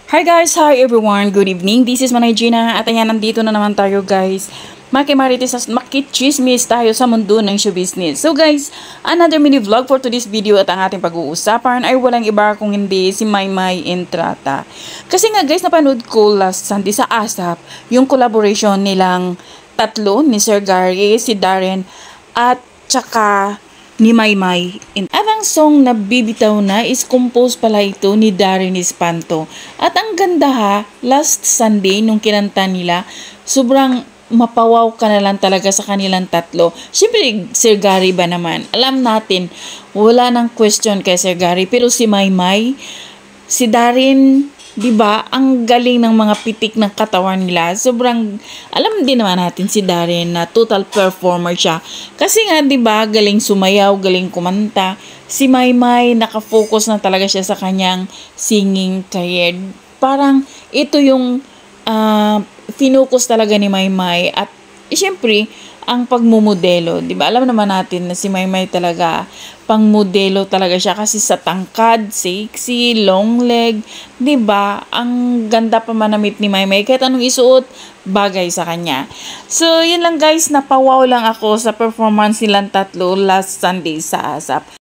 Hi guys! Hi everyone! Good evening! This is Manay Gina at ayan, nandito na naman tayo guys. Makimarites at makichismis tayo sa mundo ng show business. So guys, another mini vlog for today's video at ang ating pag-uusapan ay walang iba kung hindi si Maymay Entrata. Kasi nga guys, napanood ko last Sunday sa ASAP yung collaboration nilang tatlo ni Sir Gary, si Darren at tsaka ni Maymay. At ang song na bibitaw na is composed pala ito ni Darren Espanto. At ang ganda ha, last Sunday nung kinanta nila, sobrang mapawaw ka na lang talaga sa kanilang tatlo. Siyempre, Sir Gary ba naman? Alam natin, wala nang question kay Sir Gary. Pero si Maymay, si Darren, diba, ang galing ng mga pitik ng katawan nila. Sobrang, alam din naman natin si Darren na total performer siya. Kasi nga, diba, galing sumayaw, galing kumanta. Si Maymay, nakafocus na talaga siya sa kanyang singing career. Parang, ito yung finocus talaga ni Maymay. At, siyempre, ang pagmumodelo, di ba? Alam naman natin na si Maymay talaga pangmodelo talaga siya kasi sa tangkad, sexy, long leg, di ba? Ang ganda pa manamit ni Maymay kahit anong isuot, bagay sa kanya. So, yun lang guys, napawaw lang ako sa performance nilang tatlo last Sunday sa ASAP.